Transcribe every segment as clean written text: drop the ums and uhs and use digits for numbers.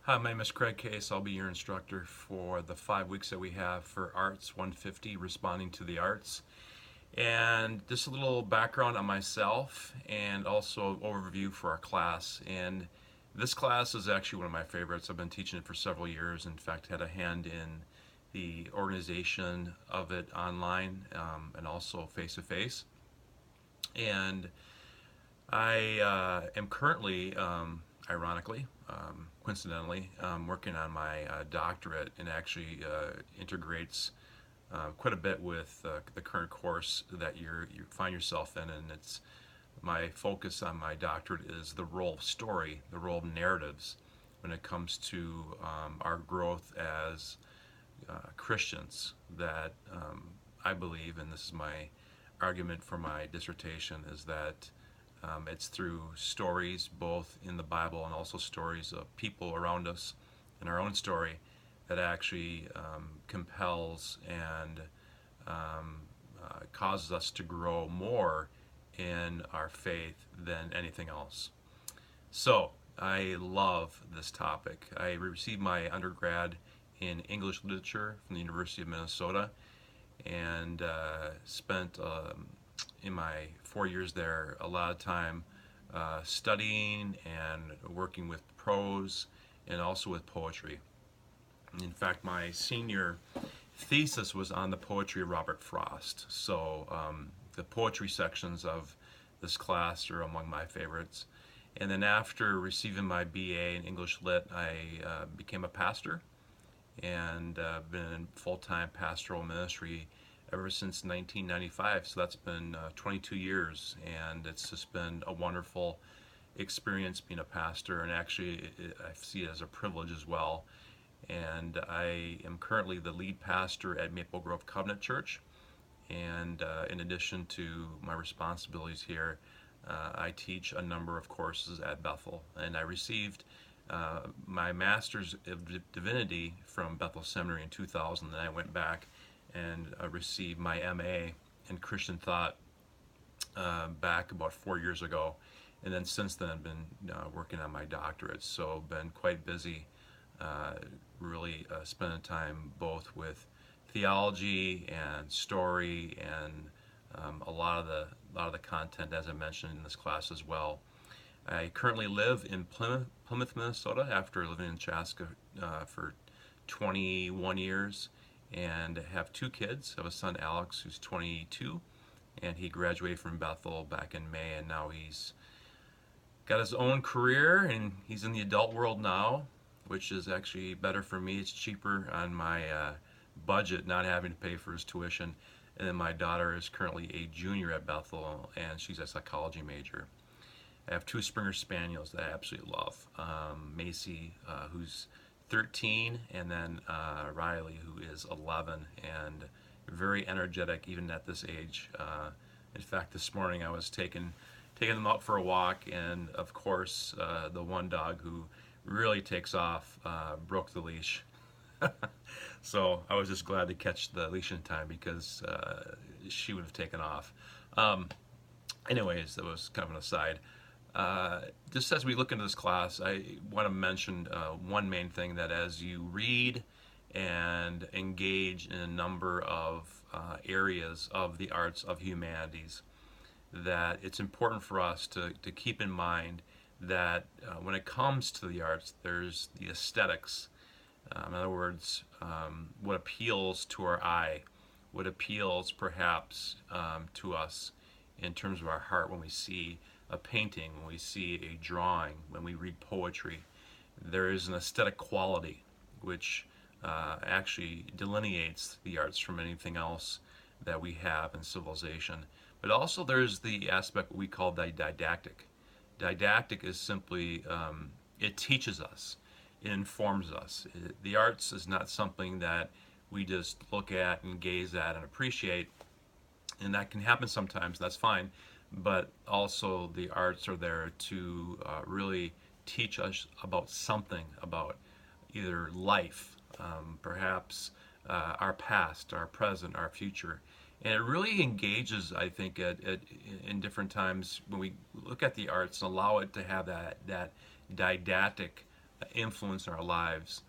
Hi, my name is Craig Case. I'll be your instructor for the 5 weeks that we have for ARTS 150, Responding to the Arts. And just a little background on myself and also overview for our class. And this class is actually one of my favorites. I've been teaching it for several years. In fact, had a hand in the organization of it online and also face-to-face. And I am currently, ironically, coincidentally, working on my doctorate, and actually integrates quite a bit with the current course that you find yourself in. And it's my focus on my doctorate is the role of story, the role of narratives when it comes to our growth as Christians. That I believe, and this is my argument for my dissertation, is that it's through stories, both in the Bible and also stories of people around us and our own story, that actually compels and causes us to grow more in our faith than anything else. So I love this topic. I received my undergrad in English literature from the University of Minnesota, and spent in my 4 years there a lot of time studying and working with prose and also with poetry. In fact, my senior thesis was on the poetry of Robert Frost. So the poetry sections of this class are among my favorites. And then after receiving my BA in English Lit, I became a pastor, and been in full-time pastoral ministry ever since 1995. So that's been 22 years, and it's just been a wonderful experience being a pastor, and actually I see it as a privilege as well. And I am currently the lead pastor at Maple Grove Covenant Church, and in addition to my responsibilities here, I teach a number of courses at Bethel, and I received my Master's of Divinity from Bethel Seminary in 2000. Then I went back and received my MA in Christian Thought back about 4 years ago. And then since then I've been working on my doctorate. So been quite busy, really spending time both with theology and story and a lot of the content, as I mentioned, in this class as well. I currently live in Plymouth, Minnesota, after living in Chaska for 21 years, and have 2 kids. I have a son, Alex, who's 22, and he graduated from Bethel back in May, and now he's got his own career, and he's in the adult world now, which is actually better for me. It's cheaper on my budget, not having to pay for his tuition. And then my daughter is currently a junior at Bethel, and she's a psychology major. I have 2 Springer Spaniels that I absolutely love. Macy, who's 13, and then Riley, who is 11, and very energetic even at this age. In fact, this morning I was taking them out for a walk, and of course the one dog who really takes off broke the leash. So I was just glad to catch the leash in time, because she would have taken off. Anyways, that was kind of an aside. Just as we look into this class, I want to mention one main thing, that as you read and engage in a number of areas of the arts of humanities, that it's important for us to keep in mind that when it comes to the arts, there's the aesthetics. In other words, what appeals to our eye, what appeals perhaps to us in terms of our heart when we see a painting, when we see a drawing, when we read poetry. There is an aesthetic quality which actually delineates the arts from anything else that we have in civilization. But also there's the aspect we call the didactic. Didactic is simply, it teaches us, it informs us. The arts is not something that we just look at and gaze at and appreciate, and that can happen sometimes, that's fine. But also the arts are there to really teach us about something, about either life, perhaps our past, our present, our future. And it really engages, I think, in different times when we look at the arts and allow it to have that didactic influence in our lives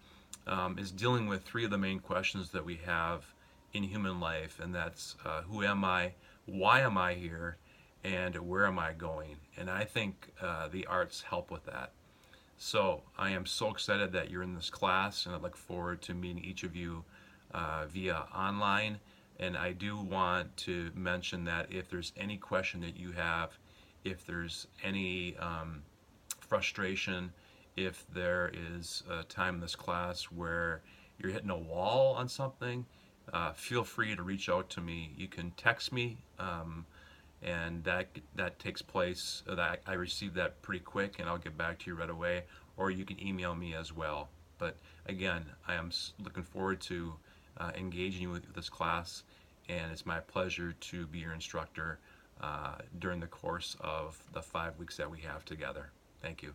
is dealing with three of the main questions that we have in human life, and that's who am I, why am I here, and where am I going? And I think the arts help with that. So I am so excited that you're in this class, and I look forward to meeting each of you via online. And I do want to mention that if there's any question that you have, if there's any frustration, if there is a time in this class where you're hitting a wall on something, feel free to reach out to me. You can text me, and that takes place. That I receive that pretty quick, and I'll get back to you right away. Or you can email me as well. But again, I am looking forward to engaging you with this class, and it's my pleasure to be your instructor during the course of the 5 weeks that we have together. Thank you.